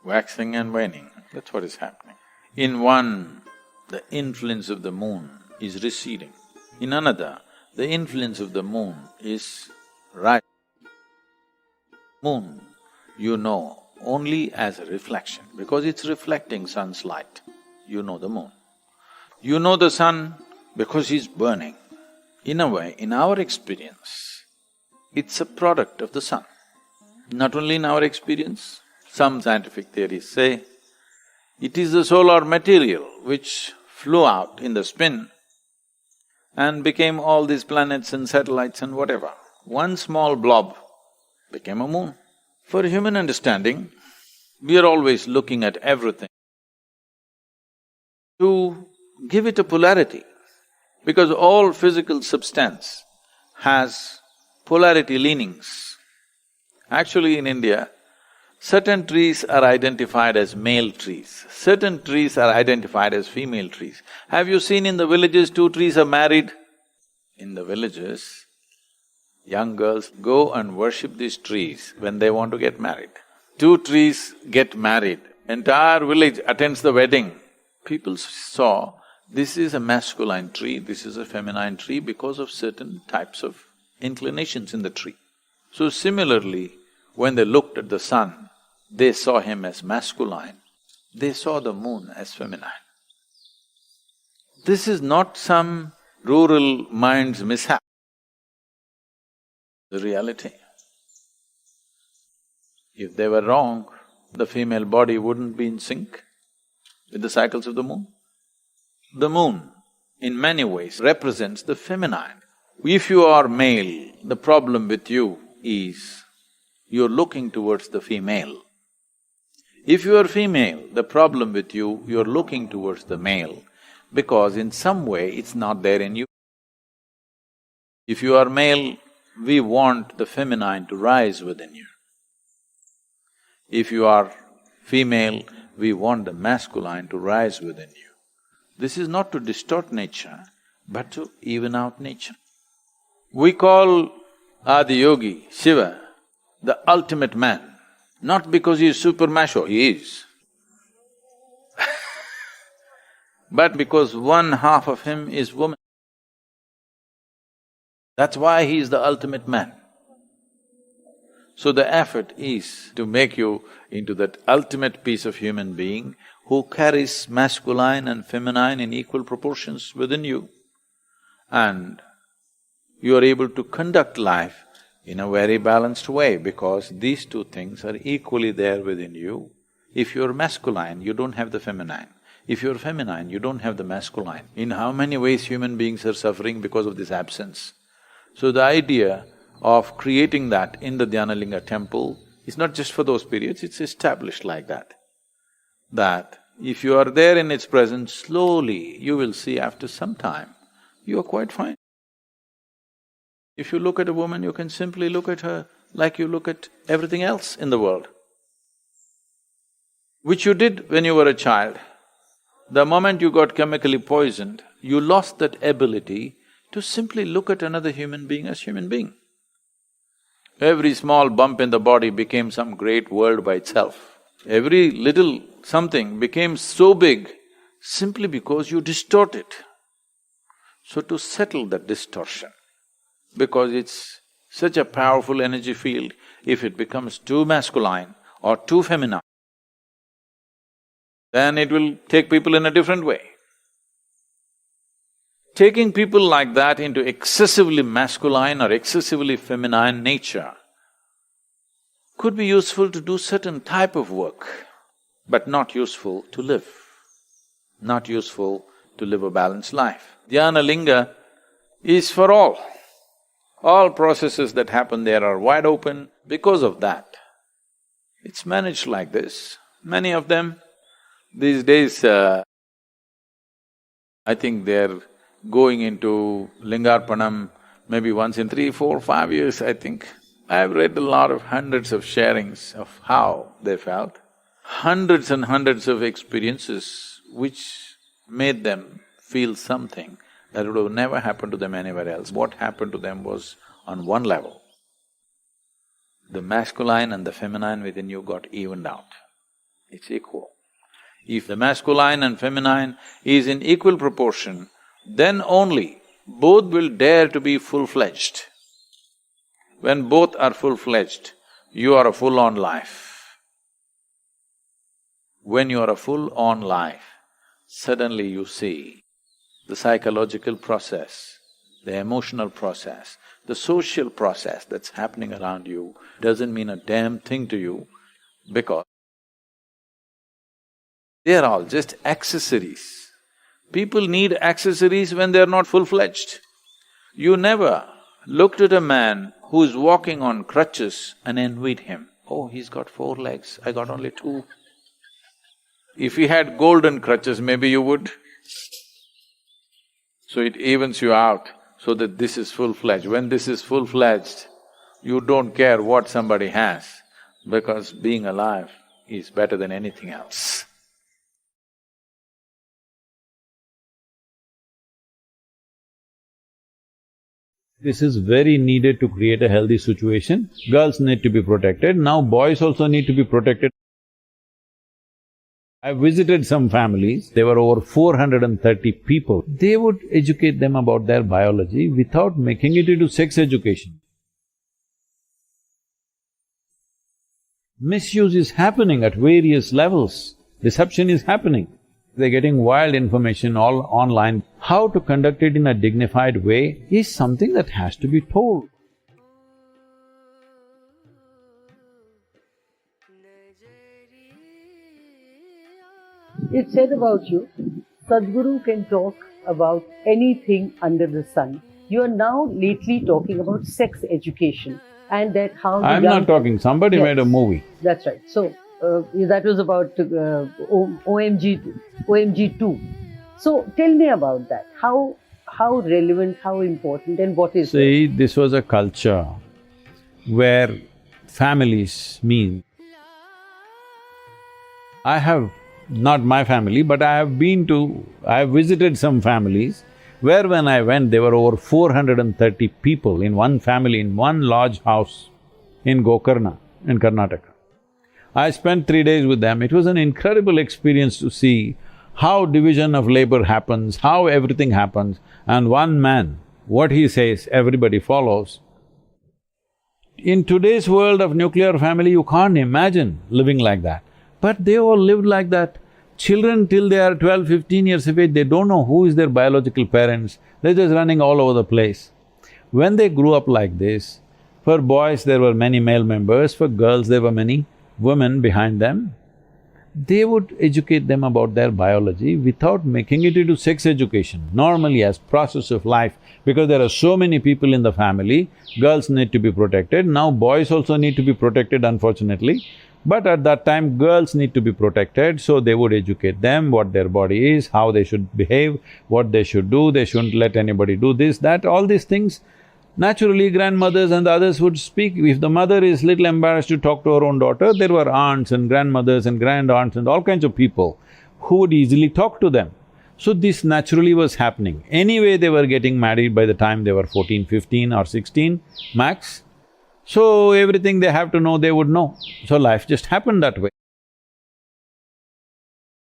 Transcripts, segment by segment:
Waxing and waning, that's what is happening. In one, the influence of the moon is receding. In another, the influence of the moon is rising. Moon, you know only as a reflection, because it's reflecting sun's light, you know the moon. You know the sun because he's burning. In a way, in our experience, it's a product of the sun. Not only in our experience, some scientific theories say, it is the solar material which flew out in the spin and became all these planets and satellites and whatever. One small blob became a moon. For human understanding, we are always looking at everything to give it a polarity, because all physical substance has polarity leanings. Actually, in India, certain trees are identified as male trees, certain trees are identified as female trees. Have you seen in the villages two trees are married? In the villages, young girls go and worship these trees when they want to get married. Two trees get married, entire village attends the wedding. People saw this is a masculine tree, this is a feminine tree because of certain types of inclinations in the tree. So similarly, when they looked at the sun, they saw him as masculine, they saw the moon as feminine. This is not some rural mind's mishap, the reality. If they were wrong, the female body wouldn't be in sync with the cycles of the moon. The moon, in many ways, represents the feminine. If you are male, the problem with you is you're looking towards the female. If you are female, the problem with you, you're looking towards the male, because in some way it's not there in you. If you are male, we want the feminine to rise within you. If you are female, we want the masculine to rise within you. This is not to distort nature, but to even out nature. We call Adiyogi, Shiva, the ultimate man, not because he is super macho, he is but because one half of him is woman. That's why he is the ultimate man. So the effort is to make you into that ultimate piece of human being who carries masculine and feminine in equal proportions within you, and you are able to conduct life in a very balanced way because these two things are equally there within you. If you're masculine, you don't have the feminine. If you're feminine, you don't have the masculine. In how many ways human beings are suffering because of this absence? So the idea of creating that in the Dhyanalinga temple is not just for those periods, it's established like that. That if you are there in its presence, slowly you will see after some time, you are quite fine. If you look at a woman, you can simply look at her like you look at everything else in the world, which you did when you were a child. The moment you got chemically poisoned, you lost that ability to simply look at another human being as human being. Every small bump in the body became some great world by itself. Every little something became so big simply because you distort it. So to settle that distortion, because it's such a powerful energy field, if it becomes too masculine or too feminine, then it will take people in a different way. Taking people like that into excessively masculine or excessively feminine nature could be useful to do certain type of work, but not useful to live, not useful to live a balanced life. Dhyanalinga is for all. All processes that happen there are wide open because of that. It's managed like this. Many of them, these days, I think they're going into Lingarpanam maybe once in 3, 4, 5 years, I think. I've read a lot of hundreds of sharings of how they felt, hundreds and hundreds of experiences which made them feel something That would have never happened to them anywhere else. What happened to them was on one level. The masculine and the feminine within you got evened out. It's equal. If the masculine and feminine is in equal proportion, then only both will dare to be full-fledged. When both are full-fledged, you are a full-on life. When you are a full-on life, suddenly you see the psychological process, the emotional process, the social process that's happening around you doesn't mean a damn thing to you because they are all just accessories. People need accessories when they're not full-fledged. You never looked at a man who's walking on crutches and envied him. Oh, he's got 4 legs, I got only 2. If he had golden crutches, maybe you would. So it evens you out so that this is full-fledged. When this is full-fledged, you don't care what somebody has because being alive is better than anything else. This is very needed to create a healthy situation. Girls need to be protected, now boys also need to be protected. I visited some families, there were over 430 people. They would educate them about their biology without making it into sex education. Misuse is happening at various levels, deception is happening. They're getting wild information all online. How to conduct it in a dignified way is something that has to be told. It's said about you, Sadhguru can talk about anything under the sun. You are now lately talking about sex education and that how… I'm not talking, somebody made a movie. That's right. So, that was about OMG2. So, tell me about that. How relevant, how important and what is… See, this was a culture where families mean… I have… not my family, but I have visited some families where when I went, there were over 430 people in one family, in one large house in Gokarna, in Karnataka. I spent 3 days with them. It was an incredible experience to see how division of labor happens, how everything happens, and one man, what he says, everybody follows. In today's world of nuclear family, you can't imagine living like that. But they all lived like that. Children till they are 12, 15 years of age, they don't know who is their biological parents, they're just running all over the place. When they grew up like this, for boys there were many male members, for girls there were many women behind them. They would educate them about their biology without making it into sex education, normally as process of life. Because there are so many people in the family, girls need to be protected, now boys also need to be protected unfortunately. But at that time, girls need to be protected, so they would educate them what their body is, how they should behave, what they should do, they shouldn't let anybody do this, that, all these things. Naturally, grandmothers and the others would speak. If the mother is little embarrassed to talk to her own daughter, there were aunts and grandmothers and grandaunts and all kinds of people who would easily talk to them. So this naturally was happening. Anyway, they were getting married by the time they were 14, 15 or 16 max. So everything they have to know, they would know. So life just happened that way.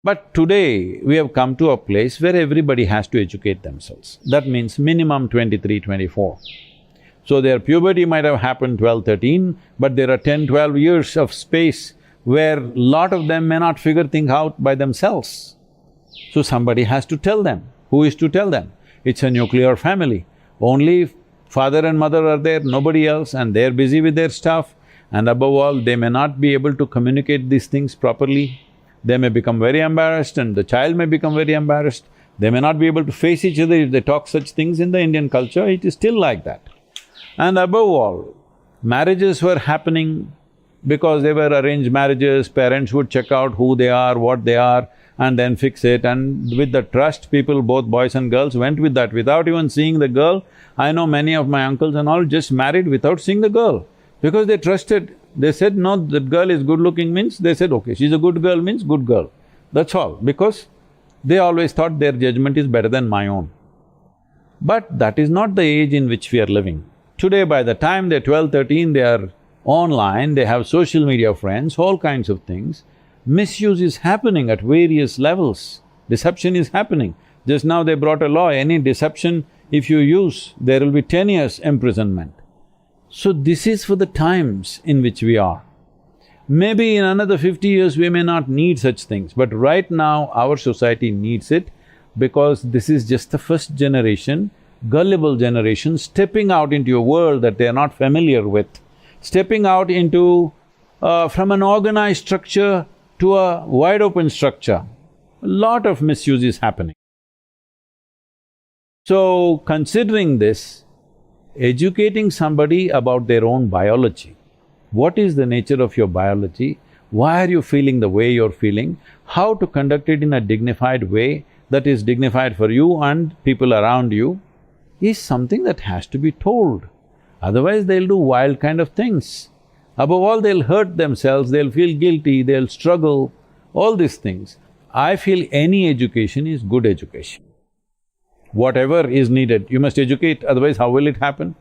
But today, we have come to a place where everybody has to educate themselves. That means minimum 23, 24. So their puberty might have happened 12, 13, but there are 10, 12 years of space where lot of them may not figure things out by themselves. So somebody has to tell them. Who is to tell them? It's a nuclear family. Only father and mother are there, nobody else, and they're busy with their stuff. And above all, they may not be able to communicate these things properly. They may become very embarrassed and the child may become very embarrassed. They may not be able to face each other if they talk such things. In the Indian culture, it is still like that. And above all, marriages were happening because they were arranged marriages, parents would check out who they are, what they are, and then fix it. And with the trust, people, both boys and girls, went with that without even seeing the girl. I know many of my uncles and all just married without seeing the girl because they trusted. They said, no, that girl is good-looking means, they said, okay, she's a good girl means good girl. That's all, because they always thought their judgment is better than my own. But that is not the age in which we are living. Today, by the time they're 12, 13, they are online, they have social media friends, all kinds of things. Misuse is happening at various levels. Deception is happening. Just now they brought a law, any deception if you use, there will be 10 years imprisonment. So this is for the times in which we are. Maybe in another 50 years we may not need such things, but right now our society needs it because this is just the first generation, gullible generation, stepping out into a world that they are not familiar with, stepping out into… from an organized structure to a wide-open structure. A lot of misuse is happening. So, considering this, educating somebody about their own biology, what is the nature of your biology, why are you feeling the way you're feeling, how to conduct it in a dignified way that is dignified for you and people around you, is something that has to be told. Otherwise they'll do wild kind of things. Above all, they'll hurt themselves, they'll feel guilty, they'll struggle, all these things. I feel any education is good education. Whatever is needed, you must educate, otherwise how will it happen?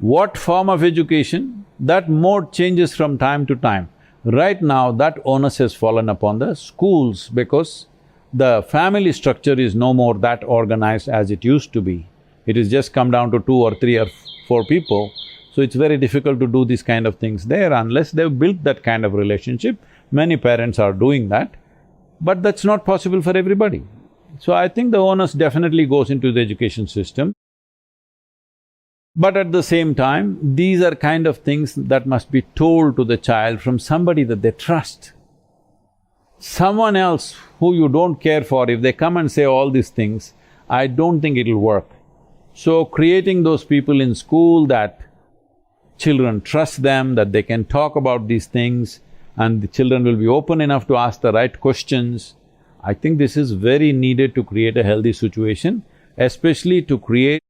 What form of education? That mode changes from time to time. Right now, that onus has fallen upon the schools because the family structure is no more that organized as it used to be. It has just come down to 2 or 3 or 4 people, so it's very difficult to do these kind of things there unless they've built that kind of relationship. Many parents are doing that, but that's not possible for everybody. So I think the onus definitely goes into the education system. But at the same time, these are kind of things that must be told to the child from somebody that they trust. Someone else who you don't care for, if they come and say all these things, I don't think it'll work. So creating those people in school that children trust them, that they can talk about these things and the children will be open enough to ask the right questions, I think this is very needed to create a healthy situation, especially to create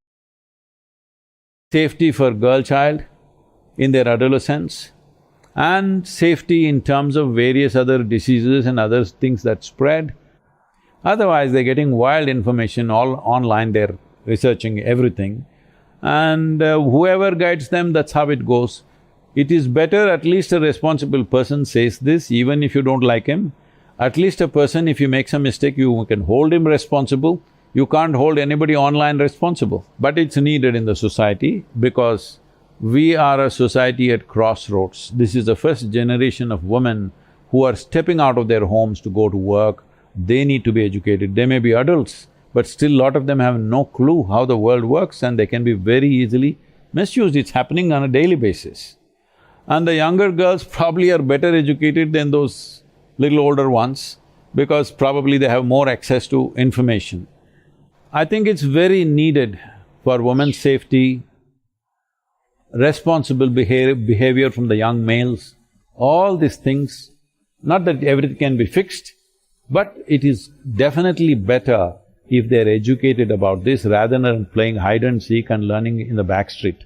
safety for girl child in their adolescence and safety in terms of various other diseases and other things that spread. Otherwise, they're getting wild information all online, they're researching everything, and whoever guides them, that's how it goes. It is better at least a responsible person says this, even if you don't like him. At least a person, if he makes a mistake, you can hold him responsible. You can't hold anybody online responsible. But it's needed in the society because we are a society at crossroads. This is the first generation of women who are stepping out of their homes to go to work. They need to be educated. They may be adults, but still lot of them have no clue how the world works and they can be very easily misused. It's happening on a daily basis. And the younger girls probably are better educated than those little older ones because probably they have more access to information. I think it's very needed for women's safety, responsible behavior from the young males, all these things. Not that everything can be fixed, but it is definitely better if they're educated about this rather than playing hide and seek and learning in the back street.